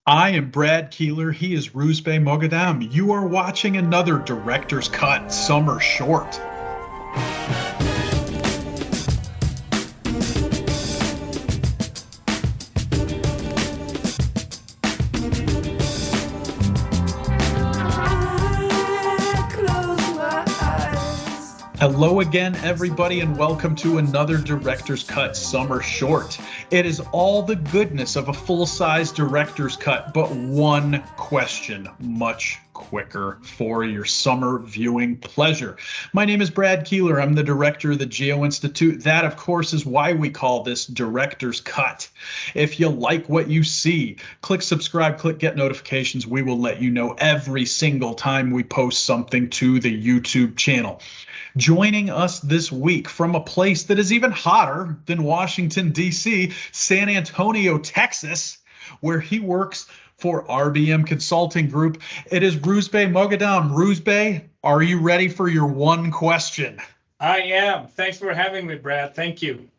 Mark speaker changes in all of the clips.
Speaker 1: I am Brad Keeler. He is Rozbeh Moghaddam. You are watching another Director's Cut Summer Short. Hello again, everybody, and welcome to another Director's Cut Summer Short. It is all the goodness of a full-size Director's Cut, but one question, much quicker for your summer viewing pleasure. My name is Brad Keeler. I'm the director of the Geo-Institute. That, of course, is why we call this Director's Cut. If you like what you see, click subscribe, click get notifications. We will let you know every single time we post something to the YouTube channel. Joining us this week from a place that is even hotter than Washington, D.C., San Antonio, Texas, where he works for RBM Consulting Group. It is Rozbeh Moghaddam. Rozbeh, are you ready for your one question?
Speaker 2: I am. Thanks for having me, Brad. Thank you.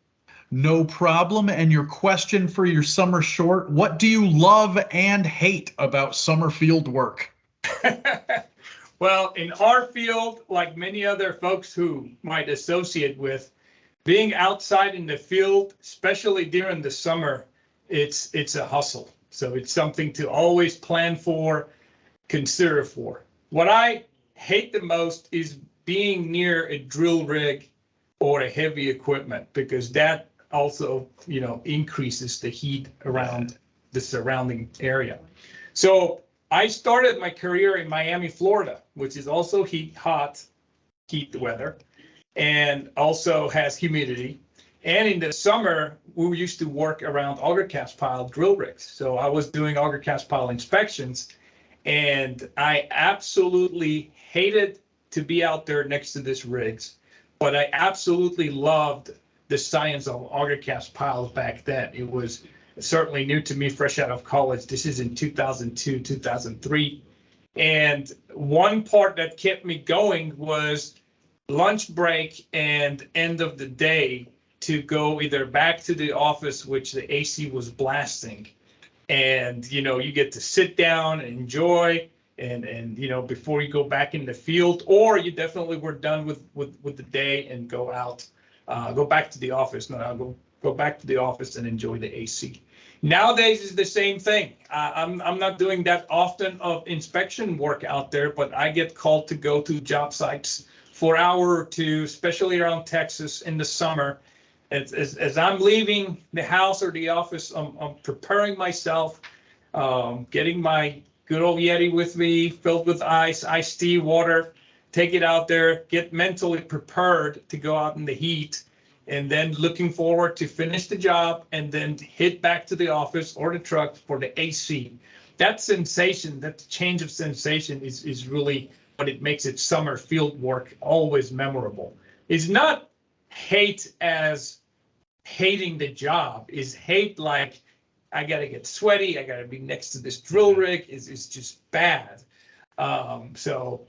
Speaker 1: No problem. And your question for your summer short, what do you love and hate about summer field work?
Speaker 2: Well, in our field, like many other folks who might associate with, being outside in the field, especially during the summer, it's a hustle. So it's something to always plan for, consider for. What I hate the most is being near a drill rig or a heavy equipment, because that also, increases the heat around the surrounding area. So I started my career in Miami, Florida, which is also hot heat weather, and also has humidity. And in the summer, we used to work around auger cast pile drill rigs. So I was doing auger cast pile inspections, and I absolutely hated to be out there next to these rigs, but I absolutely loved the science of auger cast piles back then. It was certainly new to me, fresh out of college. This is in 2002, 2003. And one part that kept me going was lunch break and end of the day to go either back to the office, which the AC was blasting. And, you get to sit down and enjoy and before you go back in the field, or you definitely were done with the day and go out, go back to the office. No, I'll go back to the office and enjoy the AC. Nowadays is the same thing. I'm not doing that often of inspection work out there, but I get called to go to job sites for an hour or two, especially around Texas in the summer. As I'm leaving the house or the office, I'm preparing myself, getting my good old Yeti with me, filled with iced tea, water, take it out there, get mentally prepared to go out in the heat, and then looking forward to finish the job and then hit back to the office or the truck for the AC. That sensation, that change of sensation is really what it makes it summer field work always memorable. It's not hate as hating the job, is hate like I got to get sweaty, I got to be next to this drill rig, is just bad. So,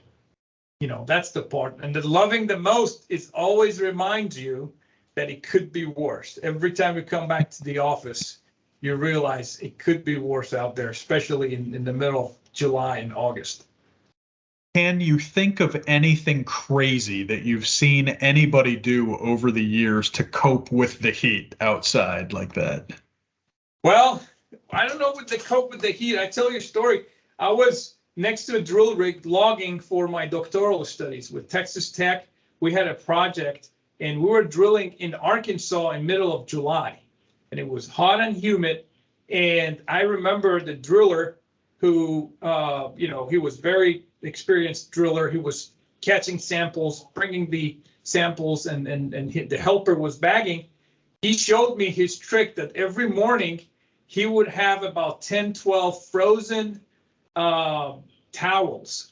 Speaker 2: that's the part. And the loving the most is always reminds you that it could be worse. Every time you come back to the office, you realize it could be worse out there, especially in the middle of July and August.
Speaker 1: Can you think of anything crazy that you've seen anybody do over the years to cope with the heat outside like that?
Speaker 2: Well, I don't know with the cope with the heat. I tell you a story. I was next to a drill rig logging for my doctoral studies with Texas Tech. We had a project, and we were drilling in Arkansas in middle of July, and it was hot and humid. And I remember the driller who, he was very experienced driller. He was catching samples, bringing the samples, and the helper was bagging. He showed me his trick that every morning he would have about 10, 12 frozen towels,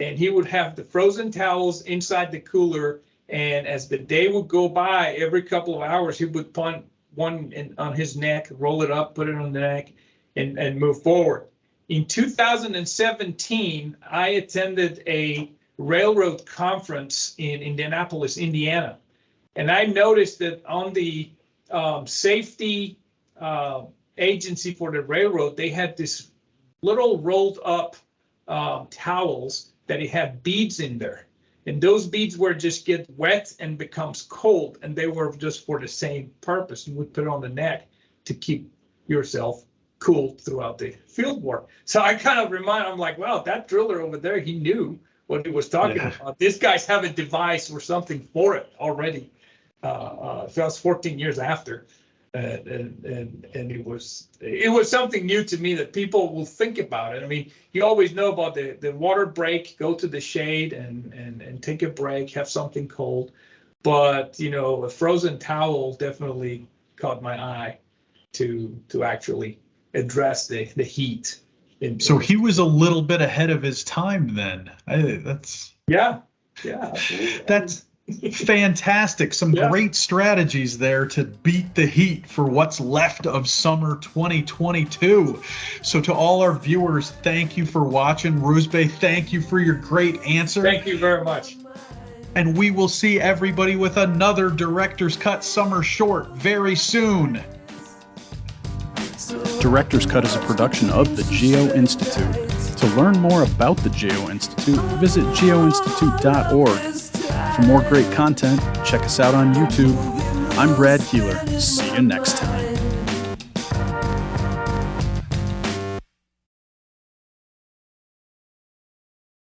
Speaker 2: and he would have the frozen towels inside the cooler. And as the day would go by, every couple of hours, he would put one on his neck, roll it up, put it on the neck, and move forward. In 2017, I attended a railroad conference in Indianapolis, Indiana. And I noticed that on the safety agency for the railroad, they had this little rolled up towels that had beads in there. And those beads were just get wet and becomes cold. And they were just for the same purpose. You would put it on the neck to keep yourself cool throughout the field work. So I kind of I'm like, wow, that driller over there, he knew what he was talking about. These guys have a device or something for it already. So that was 14 years after. And it was something new to me that people will think about it. I mean, you always know about the water break, go to the shade and take a break, have something cold. But, you know, a frozen towel definitely caught my eye to actually address the heat.
Speaker 1: So he was a little bit ahead of his time then.
Speaker 2: Yeah.
Speaker 1: That's fantastic. Some great strategies there to beat the heat for what's left of summer 2022. So to all our viewers, thank you for watching. Rozbeh, thank you for your great answer.
Speaker 2: Thank you very much.
Speaker 1: And we will see everybody with another Director's Cut Summer Short very soon.
Speaker 3: Director's Cut is a production of the Geo-Institute. To learn more about the Geo-Institute, visit geo-institute.org. For more great content, check us out on YouTube. I'm Brad Keeler. See you next time.